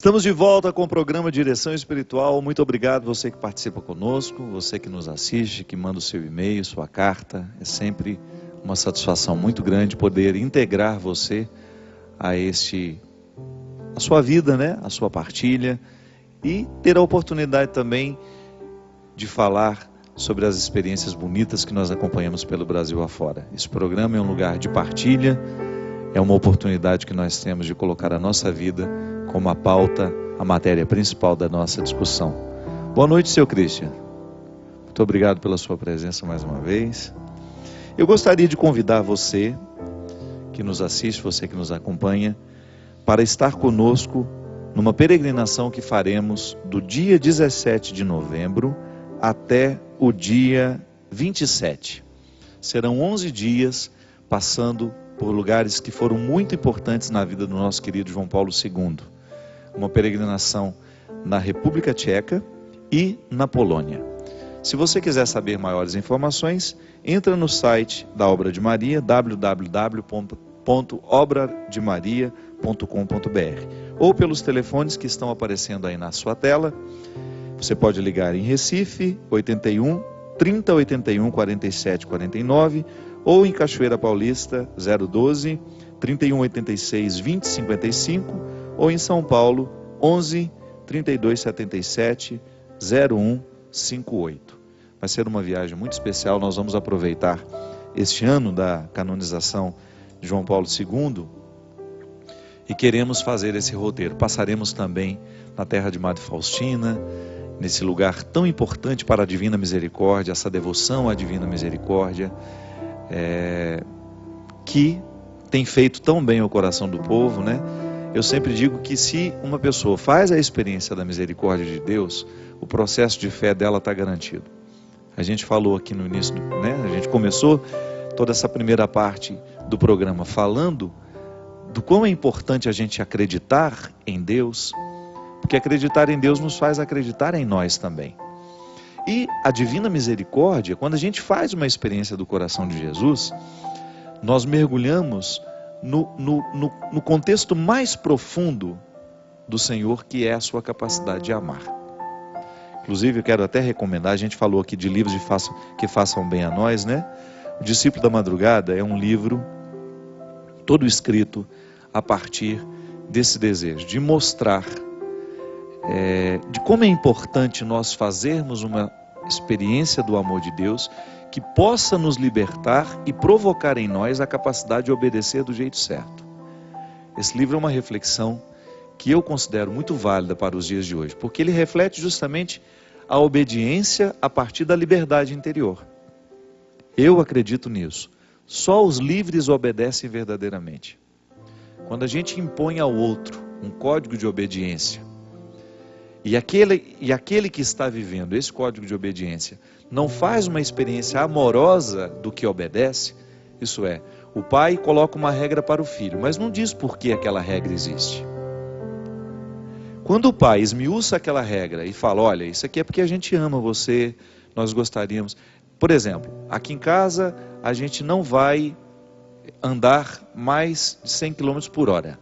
Estamos de volta com o programa Direção Espiritual. Muito obrigado você que participa conosco, você que nos assiste, que manda o seu e-mail, sua carta. É sempre uma satisfação muito grande poder integrar você a sua vida, né? A sua partilha, e ter a oportunidade também de falar sobre as experiências bonitas que nós acompanhamos pelo Brasil afora. Esse programa é um lugar de partilha, é uma oportunidade que nós temos de colocar a nossa vida como a pauta, a matéria principal da nossa discussão. Boa noite, seu Christian. Muito obrigado pela sua presença mais uma vez. Eu gostaria de convidar você que nos assiste, você que nos acompanha, para estar conosco numa peregrinação que faremos do dia 17 de novembro até o dia 27. Serão 11 dias passando por lugares que foram muito importantes na vida do nosso querido João Paulo II. Uma peregrinação na República Tcheca e na Polônia. Se você quiser saber maiores informações, entra no site da Obra de Maria, www.obrademaria.com.br, ou pelos telefones que estão aparecendo aí na sua tela. Você pode ligar em Recife, 81 3081 47 49, ou em Cachoeira Paulista, 012 3186 2055, ou em São Paulo, 11 3277 0158. Vai ser uma viagem muito especial. Nós vamos aproveitar este ano da canonização de João Paulo II e queremos fazer esse roteiro. Passaremos também na terra de Madre Faustina, nesse lugar tão importante para a Divina Misericórdia, essa devoção à Divina Misericórdia, que tem feito tão bem ao coração do povo, né? Eu sempre digo que se uma pessoa faz a experiência da misericórdia de Deus, o processo de fé dela está garantido. A gente falou aqui no início, né? A gente começou toda essa primeira parte do programa falando do quão é importante a gente acreditar em Deus, porque acreditar em Deus nos faz acreditar em nós também. E a Divina Misericórdia, quando a gente faz uma experiência do coração de Jesus, nós mergulhamos no contexto mais profundo do Senhor, que é a sua capacidade de amar. Inclusive eu quero até recomendar, a gente falou aqui de livros que façam bem a nós, né? O Discípulo da Madrugada é um livro todo escrito a partir desse desejo de mostrar de como é importante nós fazermos uma experiência do amor de Deus que possa nos libertar e provocar em nós a capacidade de obedecer do jeito certo. Esse livro é uma reflexão que eu considero muito válida para os dias de hoje, porque ele reflete justamente a obediência a partir da liberdade interior. Eu acredito nisso. Só os livres obedecem verdadeiramente. Quando a gente impõe ao outro um código de obediência, e aquele que está vivendo esse código de obediência não faz uma experiência amorosa do que obedece, isso é, o pai coloca uma regra para o filho, mas não diz por que aquela regra existe. Quando o pai esmiuça aquela regra e fala, olha, isso aqui é porque a gente ama você, nós gostaríamos. Por exemplo, aqui em casa a gente não vai andar mais de 100 km por hora.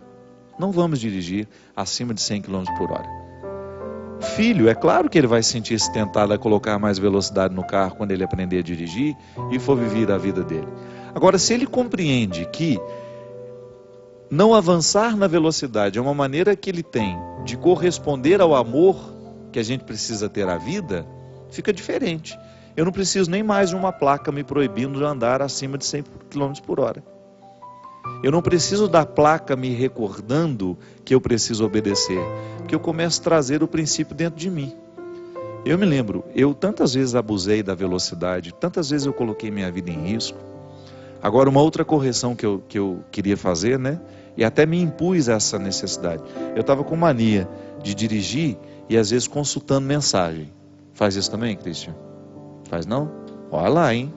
Não vamos dirigir acima de 100 km por hora. Filho, é claro que ele vai se sentir tentado a colocar mais velocidade no carro quando ele aprender a dirigir e for viver a vida dele. Agora, se ele compreende que não avançar na velocidade é uma maneira que ele tem de corresponder ao amor que a gente precisa ter à vida, fica diferente. Eu não preciso nem mais de uma placa me proibindo de andar acima de 100 km por hora. Eu não preciso da placa me recordando que eu preciso obedecer, porque eu começo a trazer o princípio dentro de mim. Eu me lembro, eu tantas vezes abusei da velocidade, tantas vezes eu coloquei minha vida em risco. Agora, uma outra correção que eu queria fazer, né? E até me impus essa necessidade. Eu estava com mania de dirigir e às vezes consultando mensagem. Faz isso também, Christian? Faz não? Olha lá, hein?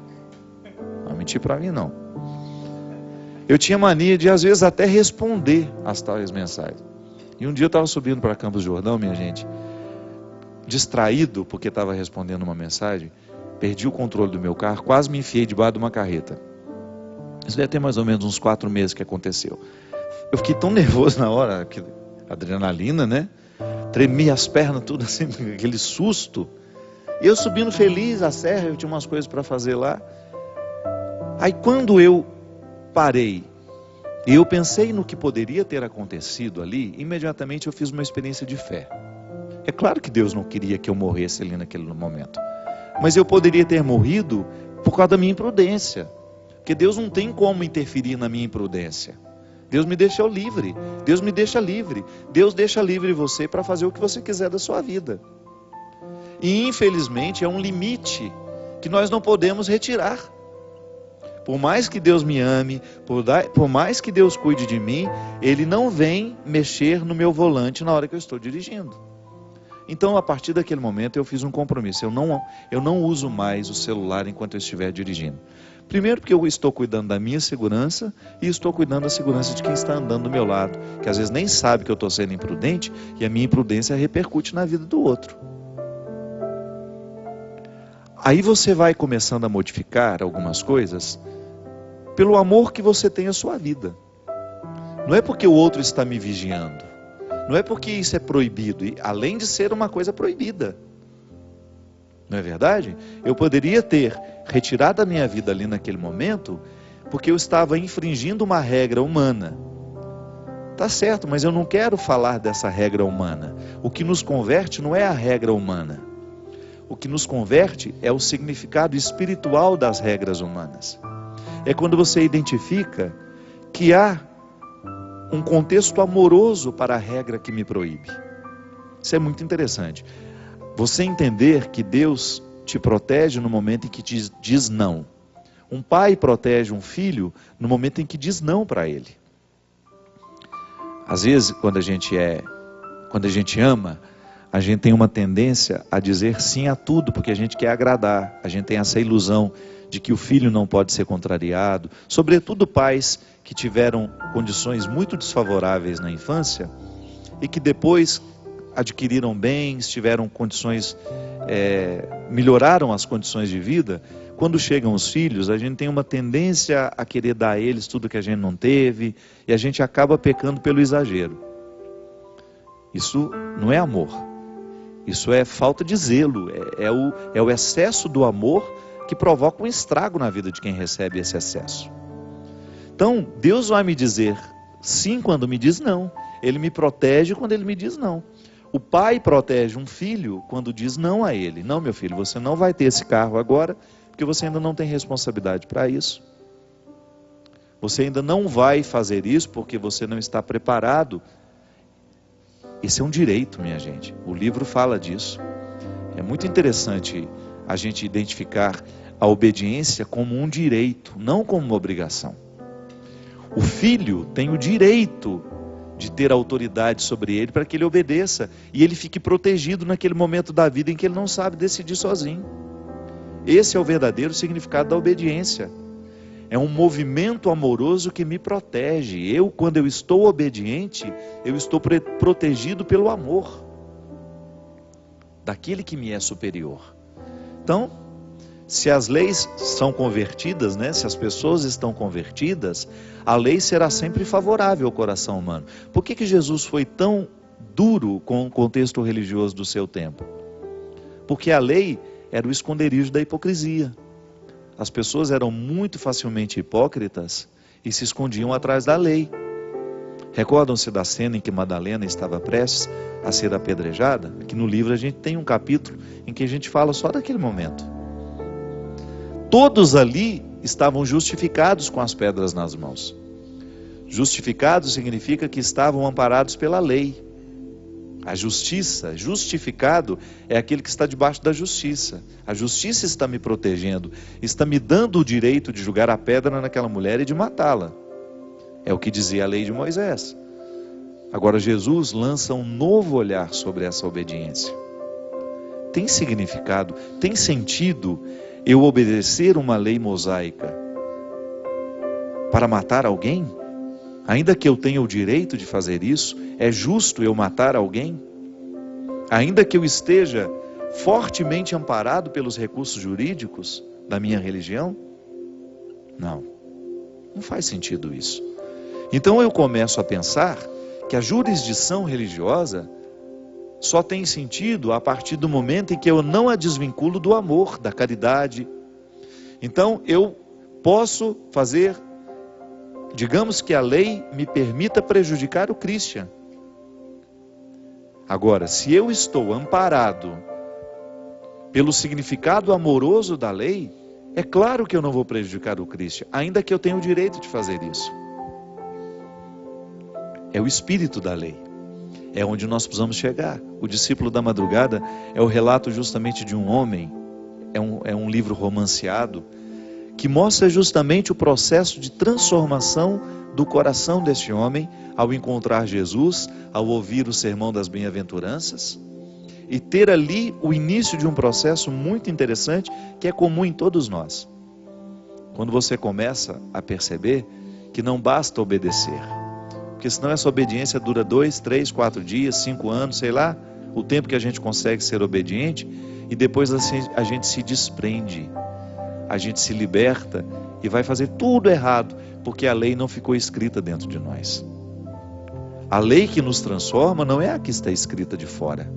Não vai mentir para mim, não. Eu tinha mania de, às vezes, até responder as tais mensagens. E um dia eu estava subindo para Campos do Jordão, minha gente, distraído, porque estava respondendo uma mensagem, perdi o controle do meu carro, quase me enfiei debaixo de uma carreta. Isso deve ter mais ou menos uns 4 meses que aconteceu. Eu fiquei tão nervoso na hora, adrenalina, né? tremia as pernas, tudo assim, aquele susto. E eu subindo feliz a serra, eu tinha umas coisas para fazer lá. Aí quando eu parei, e eu pensei no que poderia ter acontecido ali, imediatamente eu fiz uma experiência de fé. É claro que Deus não queria que eu morresse ali naquele momento, mas eu poderia ter morrido por causa da minha imprudência, porque Deus não tem como interferir na minha imprudência. Deus me deixou livre, Deus me deixa livre, Deus deixa livre você para fazer o que você quiser da sua vida. E infelizmente é um limite que nós não podemos retirar. Por mais que Deus me ame, por mais que Deus cuide de mim, Ele não vem mexer no meu volante na hora que eu estou dirigindo. Então, a partir daquele momento, eu fiz um compromisso. Eu não uso mais o celular enquanto eu estiver dirigindo. Primeiro porque eu estou cuidando da minha segurança e estou cuidando da segurança de quem está andando do meu lado, que às vezes nem sabe que eu estou sendo imprudente e a minha imprudência repercute na vida do outro. Aí você vai começando a modificar algumas coisas pelo amor que você tem à sua vida. Não é porque o outro está me vigiando. Não é porque isso é proibido, e além de ser uma coisa proibida. Não é verdade? Eu poderia ter retirado a minha vida ali naquele momento, porque eu estava infringindo uma regra humana. Tá certo, mas eu não quero falar dessa regra humana. O que nos converte não é a regra humana. O que nos converte é o significado espiritual das regras humanas. É quando você identifica que há um contexto amoroso para a regra que me proíbe. Isso é muito interessante. Você entender que Deus te protege no momento em que diz não. Um pai protege um filho no momento em que diz não para ele. Às vezes, quando a gente ama, a gente tem uma tendência a dizer sim a tudo, porque a gente quer agradar. A gente tem essa ilusão de que o filho não pode ser contrariado. Sobretudo pais que tiveram condições muito desfavoráveis na infância e que depois adquiriram bens, tiveram condições, melhoraram as condições de vida. Quando chegam os filhos, a gente tem uma tendência a querer dar a eles tudo que a gente não teve, e a gente acaba pecando pelo exagero. Isso não é amor, isso é falta de zelo, é o excesso do amor que provoca um estrago na vida de quem recebe esse excesso. Então, Deus vai me dizer sim quando me diz não. Ele me protege quando Ele me diz não. O pai protege um filho quando diz não a ele. Não, meu filho, você não vai ter esse carro agora, porque você ainda não tem responsabilidade para isso. Você ainda não vai fazer isso porque você não está preparado. Esse é um direito, minha gente. O livro fala disso. É muito interessante a gente identificar a obediência como um direito, não como uma obrigação. O filho tem o direito de ter autoridade sobre ele para que ele obedeça e ele fique protegido naquele momento da vida em que ele não sabe decidir sozinho. Esse é o verdadeiro significado da obediência. É um movimento amoroso que me protege. Quando eu estou obediente, eu estou protegido pelo amor daquele que me é superior. Então, se as leis são convertidas, se as pessoas estão convertidas, a lei será sempre favorável ao coração humano. Por que Jesus foi tão duro com o contexto religioso do seu tempo? Porque a lei era o esconderijo da hipocrisia. As pessoas eram muito facilmente hipócritas e se escondiam atrás da lei. Recordam-se da cena em que Madalena estava prestes a ser apedrejada? Aqui no livro a gente tem um capítulo em que a gente fala só daquele momento. Todos ali estavam justificados com as pedras nas mãos. Justificados significa que estavam amparados pela lei. A justiça, justificado, é aquele que está debaixo da justiça. A justiça está me protegendo, está me dando o direito de jogar a pedra naquela mulher e de matá-la. É o que dizia a lei de Moisés. Agora Jesus lança um novo olhar sobre essa obediência. Tem significado, tem sentido eu obedecer uma lei mosaica para matar alguém? Ainda que eu tenha o direito de fazer isso, é justo eu matar alguém? Ainda que eu esteja fortemente amparado pelos recursos jurídicos da minha religião? Não faz sentido isso. Então eu começo a pensar que a jurisdição religiosa só tem sentido a partir do momento em que eu não a desvinculo do amor, da caridade. Então eu posso fazer, digamos que a lei me permita prejudicar o Christian. Agora, se eu estou amparado pelo significado amoroso da lei, é claro que eu não vou prejudicar o Christian, ainda que eu tenha o direito de fazer isso. É o espírito da lei. É onde nós precisamos chegar. O Discípulo da Madrugada é o relato justamente de um homem, é um livro romanceado, que mostra justamente o processo de transformação do coração deste homem ao encontrar Jesus, ao ouvir o sermão das bem-aventuranças, e ter ali o início de um processo muito interessante, que é comum em todos nós. Quando você começa a perceber que não basta obedecer, porque senão essa obediência dura 2, 3, 4 dias, 5 anos, sei lá, o tempo que a gente consegue ser obediente, e depois assim, a gente se desprende, a gente se liberta e vai fazer tudo errado, porque a lei não ficou escrita dentro de nós. A lei que nos transforma não é a que está escrita de fora.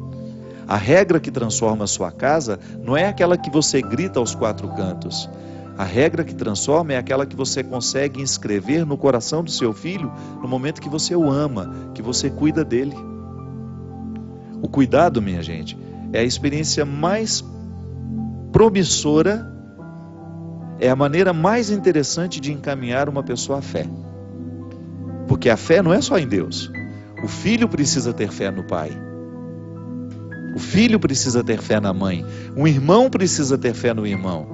A regra que transforma a sua casa não é aquela que você grita aos 4 cantos. A regra que transforma é aquela que você consegue inscrever no coração do seu filho no momento que você o ama, que você cuida dele. O cuidado, minha gente, é a experiência mais promissora, é a maneira mais interessante de encaminhar uma pessoa à fé. Porque a fé não é só em Deus. O filho precisa ter fé no pai. O filho precisa ter fé na mãe. Um irmão precisa ter fé no irmão.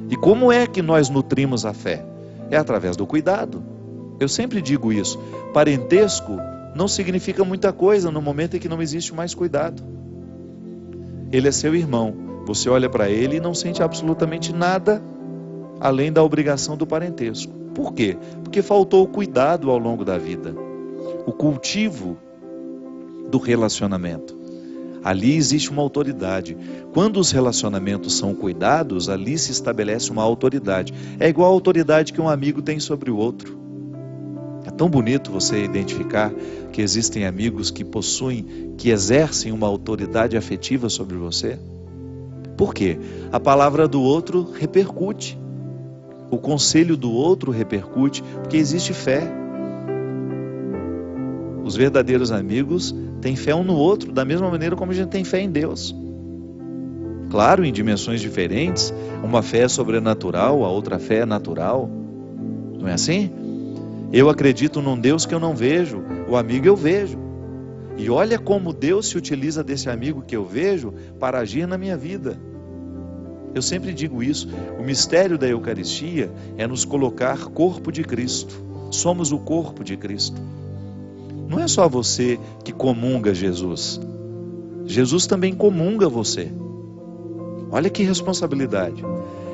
E como é que nós nutrimos a fé? É através do cuidado. Eu sempre digo isso. Parentesco não significa muita coisa no momento em que não existe mais cuidado. Ele é seu irmão. Você olha para ele e não sente absolutamente nada além da obrigação do parentesco. Por quê? Porque faltou o cuidado ao longo da vida. O cultivo do relacionamento. Ali existe uma autoridade. Quando os relacionamentos são cuidados, ali se estabelece uma autoridade. É igual a autoridade que um amigo tem sobre o outro. É tão bonito você identificar que existem amigos que possuem, que exercem uma autoridade afetiva sobre você. Por quê? A palavra do outro repercute. O conselho do outro repercute, porque existe fé. Os verdadeiros amigos têm fé um no outro, da mesma maneira como a gente tem fé em Deus. Claro, em dimensões diferentes, uma fé é sobrenatural, a outra fé é natural. Não é assim? Eu acredito num Deus que eu não vejo, o amigo eu vejo. E olha como Deus se utiliza desse amigo que eu vejo para agir na minha vida. Eu sempre digo isso, o mistério da Eucaristia é nos colocar corpo de Cristo. Somos o corpo de Cristo. Não é só você que comunga Jesus. Jesus também comunga você. Olha que responsabilidade.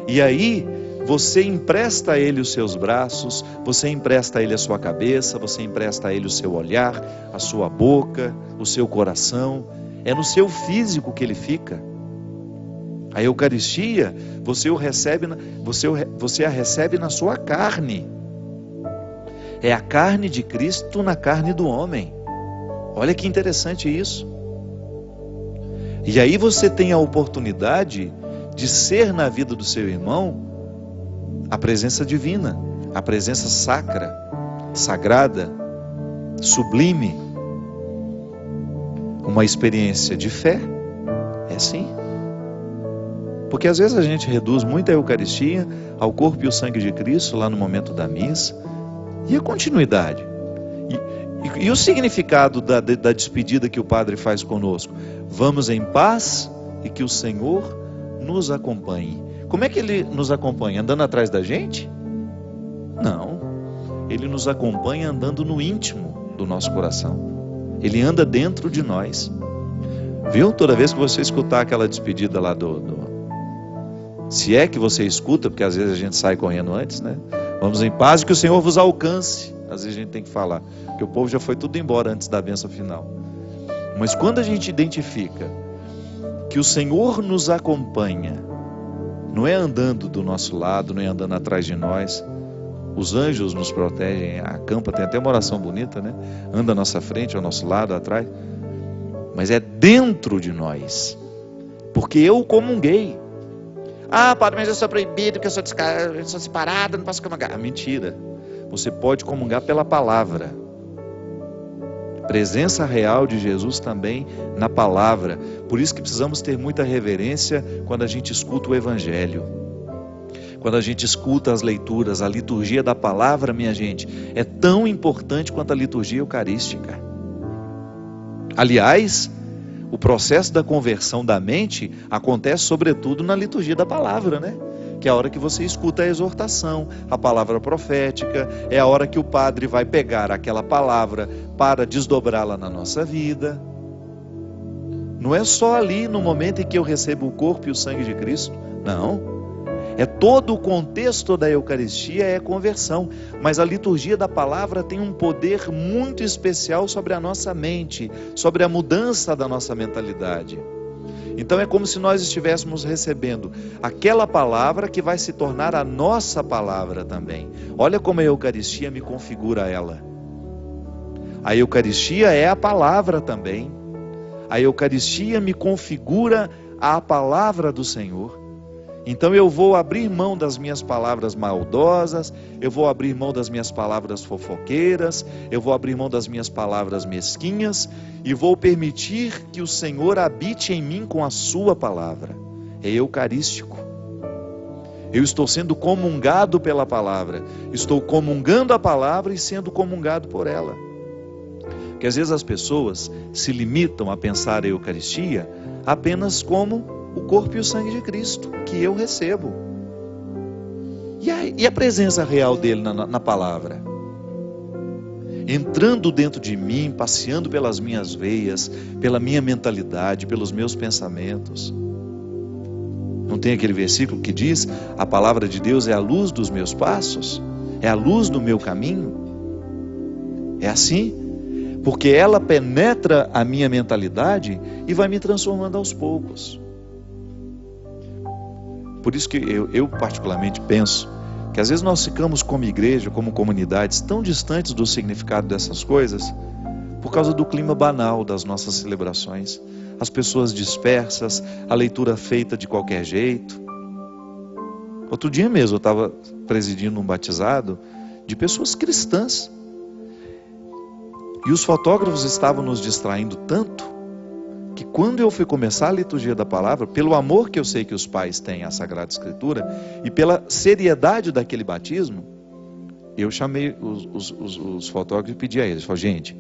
E aí, você empresta a Ele os seus braços, você empresta a Ele a sua cabeça, você empresta a Ele o seu olhar, a sua boca, o seu coração. É no seu físico que Ele fica. A Eucaristia, você a recebe na sua carne. É a carne de Cristo na carne do homem. Olha que interessante isso. E aí você tem a oportunidade de ser na vida do seu irmão a presença divina, a presença sacra, sagrada, sublime. Uma experiência de fé. É sim. Porque às vezes a gente reduz muito a Eucaristia ao corpo e o sangue de Cristo lá no momento da missa. E a continuidade? E o significado da despedida que o Padre faz conosco? Vamos em paz e que o Senhor nos acompanhe. Como é que Ele nos acompanha? Andando atrás da gente? Não. Ele nos acompanha andando no íntimo do nosso coração. Ele anda dentro de nós. Viu? Toda vez que você escutar aquela despedida lá se é que você escuta, porque às vezes a gente sai correndo antes, né? Vamos em paz e que o Senhor vos alcance. Às vezes a gente tem que falar, porque o povo já foi tudo embora antes da bênção final. Mas quando a gente identifica que o Senhor nos acompanha, não é andando do nosso lado, não é andando atrás de nós, os anjos nos protegem, acampa, tem até uma oração bonita, né? Anda à nossa frente, ao nosso lado, atrás. mas é dentro de nós, porque eu comunguei. Ah, padre, mas eu sou proibido, porque eu sou separado, não posso comungar. Mentira, você pode comungar pela palavra. Presença real de Jesus também na palavra. Por isso que precisamos ter muita reverência quando a gente escuta o Evangelho, quando a gente escuta as leituras. A liturgia da palavra, minha gente, é tão importante quanto a liturgia eucarística. Aliás, o processo da conversão da mente acontece sobretudo na liturgia da palavra, né? Que é a hora que você escuta a exortação, a palavra profética, é a hora que o padre vai pegar aquela palavra para desdobrá-la na nossa vida. Não é só ali no momento em que eu recebo o corpo e o sangue de Cristo, não. É todo o contexto da Eucaristia, é conversão, mas a liturgia da palavra tem um poder muito especial sobre a nossa mente, sobre a mudança da nossa mentalidade. Então é como se nós estivéssemos recebendo aquela palavra que vai se tornar a nossa palavra também. Olha como a Eucaristia me configura ela. A Eucaristia é a palavra também. A Eucaristia me configura a palavra do Senhor. Então eu vou abrir mão das minhas palavras maldosas, eu vou abrir mão das minhas palavras fofoqueiras, eu vou abrir mão das minhas palavras mesquinhas e vou permitir que o Senhor habite em mim com a sua palavra. É eucarístico. Eu estou sendo comungado pela palavra, estou comungando a palavra e sendo comungado por ela. Porque às vezes as pessoas se limitam a pensar a Eucaristia apenas como o corpo e o sangue de Cristo, que eu recebo. E a presença real dele na palavra? Entrando dentro de mim, passeando pelas minhas veias, pela minha mentalidade, pelos meus pensamentos. Não tem aquele versículo que diz: a palavra de Deus é a luz dos meus passos? É a luz do meu caminho? É assim? Porque ela penetra a minha mentalidade e vai me transformando aos poucos. Por isso que eu particularmente penso que às vezes nós ficamos como igreja, como comunidades, tão distantes do significado dessas coisas, por causa do clima banal das nossas celebrações. As pessoas dispersas, a leitura feita de qualquer jeito. Outro dia mesmo eu estava presidindo um batizado de pessoas cristãs. E os fotógrafos estavam nos distraindo tanto, que quando eu fui começar a liturgia da palavra, pelo amor que eu sei que os pais têm à Sagrada Escritura, e pela seriedade daquele batismo, eu chamei os fotógrafos e pedi a eles, falei: gente,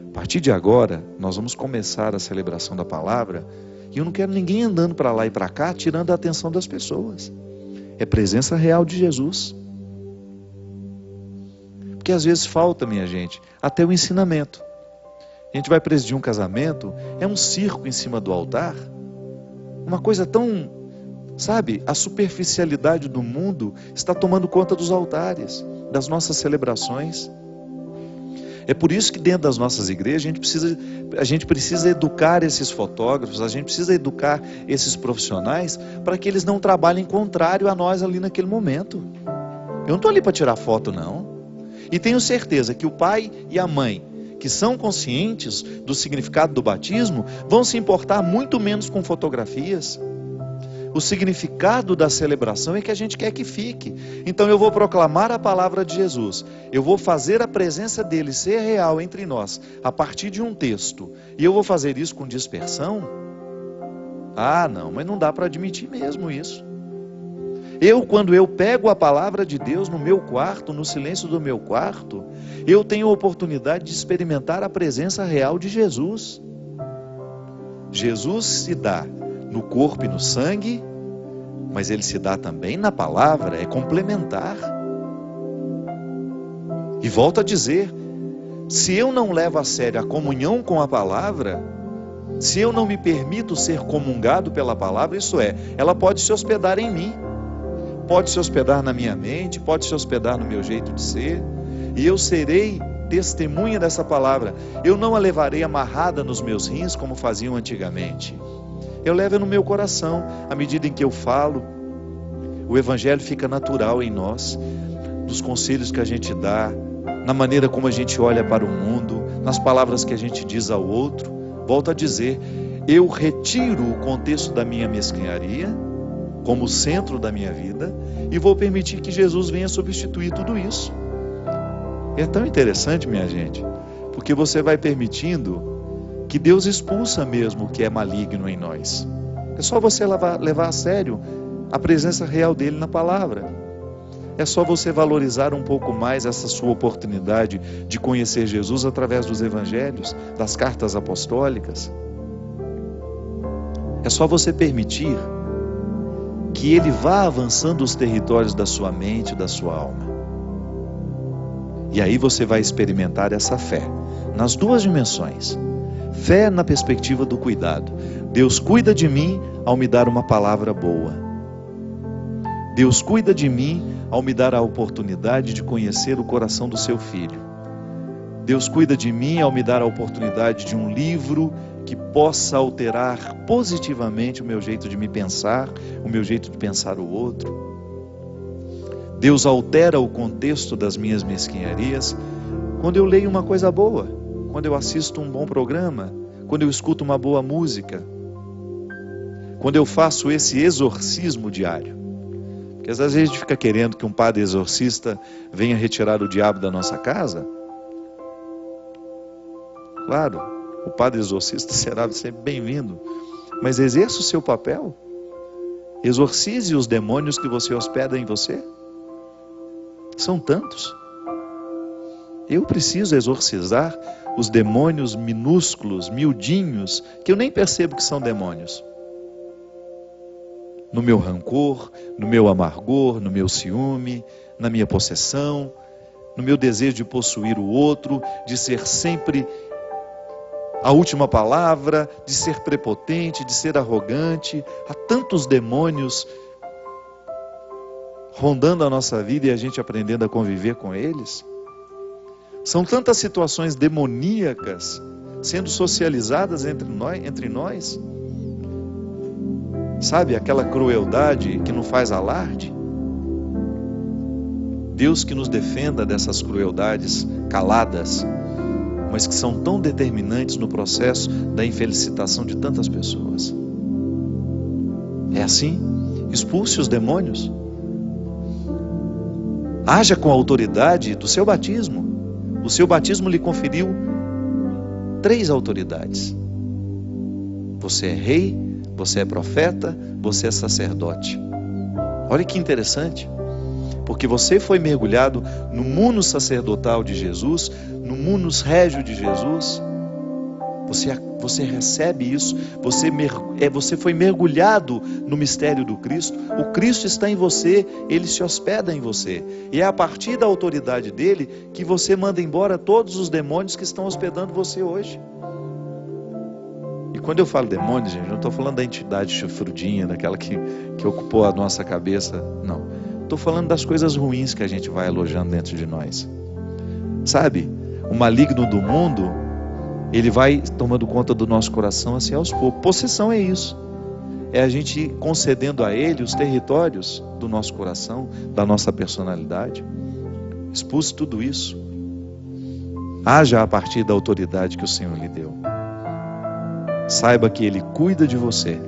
a partir de agora, nós vamos começar a celebração da palavra, e eu não quero ninguém andando para lá e para cá, tirando a atenção das pessoas. É presença real de Jesus. Porque às vezes falta, minha gente, até o ensinamento. A gente vai presidir um casamento, é um circo em cima do altar, uma coisa tão, sabe, a superficialidade do mundo está tomando conta dos altares, das nossas celebrações. É por isso que dentro das nossas igrejas a gente precisa educar esses fotógrafos, a gente precisa educar esses profissionais para que eles não trabalhem contrário a nós ali naquele momento. Eu não estou ali para tirar foto, não. E tenho certeza que o pai e a mãe que são conscientes do significado do batismo, vão se importar muito menos com fotografias. O significado da celebração é que a gente quer que fique. Então eu vou proclamar a palavra de Jesus, eu vou fazer a presença dele ser real entre nós, a partir de um texto, e eu vou fazer isso com dispersão? Ah, não, mas não dá para admitir mesmo isso. Quando eu pego a palavra de Deus no meu quarto, no silêncio do meu quarto, eu tenho a oportunidade de experimentar a presença real de Jesus. Jesus se dá no corpo e no sangue, mas ele se dá também na palavra, é complementar. E volto a dizer, se eu não levo a sério a comunhão com a palavra, se eu não me permito ser comungado pela palavra, isso é, ela pode se hospedar em mim, pode se hospedar na minha mente, pode se hospedar no meu jeito de ser, e eu serei testemunha dessa palavra. Eu não a levarei amarrada nos meus rins como faziam antigamente. Eu levo no meu coração, à medida em que eu falo. O Evangelho fica natural em nós, nos conselhos que a gente dá, na maneira como a gente olha para o mundo, nas palavras que a gente diz ao outro. Volto a dizer, eu retiro o contexto da minha mesquinharia como centro da minha vida e vou permitir que Jesus venha substituir tudo isso. É tão interessante, minha gente, porque você vai permitindo que Deus expulsa mesmo o que é maligno em nós. É só você levar a sério a presença real dele na palavra. É só você valorizar um pouco mais essa sua oportunidade de conhecer Jesus através dos evangelhos, das cartas apostólicas. É só você permitir que ele vá avançando os territórios da sua mente, da sua alma. E aí você vai experimentar essa fé, nas duas dimensões. Fé na perspectiva do cuidado. Deus cuida de mim ao me dar uma palavra boa. Deus cuida de mim ao me dar a oportunidade de conhecer o coração do seu filho. Deus cuida de mim ao me dar a oportunidade de um livro que possa alterar positivamente o meu jeito de me pensar, o meu jeito de pensar o outro. Deus altera o contexto das minhas mesquinharias quando eu leio uma coisa boa, quando eu assisto um bom programa, quando eu escuto uma boa música, quando eu faço esse exorcismo diário. Porque às vezes a gente fica querendo que um padre exorcista venha retirar o diabo da nossa casa. Claro, o padre exorcista será sempre bem-vindo, mas exerça o seu papel. Exorcize os demônios que você hospeda em você. São tantos. Eu preciso exorcizar os demônios minúsculos, miudinhos, que eu nem percebo que são demônios. No meu rancor, no meu amargor, no meu ciúme, na minha possessão, no meu desejo de possuir o outro, de ser sempre a última palavra, de ser prepotente, de ser arrogante. Há tantos demônios rondando a nossa vida e a gente aprendendo a conviver com eles. São tantas situações demoníacas sendo socializadas entre nós. Sabe, aquela crueldade que não faz alarde? Deus que nos defenda dessas crueldades caladas, mas que são tão determinantes no processo da infelicitação de tantas pessoas. É assim? Expulse os demônios. Haja com a autoridade do seu batismo. O seu batismo lhe conferiu 3 autoridades. Você é rei, você é profeta, você é sacerdote. Olha que interessante. Porque você foi mergulhado no munus sacerdotal de Jesus, no munus régio de Jesus. Você recebe isso, você foi mergulhado no mistério do Cristo. O Cristo está em você, Ele se hospeda em você. E é a partir da autoridade dele que você manda embora todos os demônios que estão hospedando você hoje. E quando eu falo demônios, gente, não estou falando da entidade chifrudinha, daquela que ocupou a nossa cabeça, não. Estou falando das coisas ruins que a gente vai alojando dentro de nós. Sabe, o maligno do mundo, ele vai tomando conta do nosso coração assim aos poucos. Possessão é isso. É a gente concedendo a ele os territórios do nosso coração, da nossa personalidade. Expulse tudo isso. Haja a partir da autoridade que o Senhor lhe deu. Saiba que Ele cuida de você,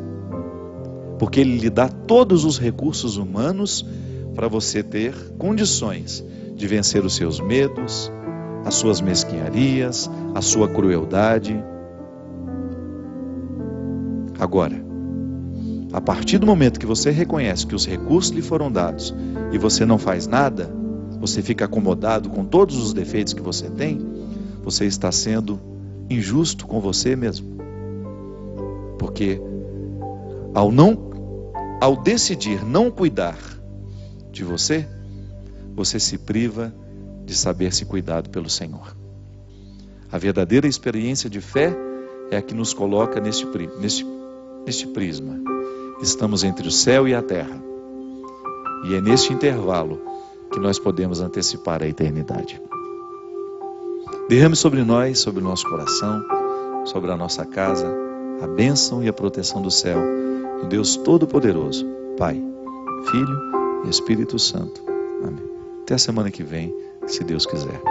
porque Ele lhe dá todos os recursos humanos para você ter condições de vencer os seus medos, as suas mesquinharias, a sua crueldade. Agora, a partir do momento que você reconhece que os recursos lhe foram dados e você não faz nada, você fica acomodado com todos os defeitos que você tem, você está sendo injusto com você mesmo. Porque ao decidir não cuidar de você, você se priva de saber se cuidado pelo Senhor. A verdadeira experiência de fé é a que nos coloca neste prisma. Estamos entre o céu e a terra. E é neste intervalo que nós podemos antecipar a eternidade. Derrame sobre nós, sobre o nosso coração, sobre a nossa casa, a bênção e a proteção do céu, do Deus Todo-Poderoso, Pai, Filho e Espírito Santo. Amém. Até a semana que vem, se Deus quiser.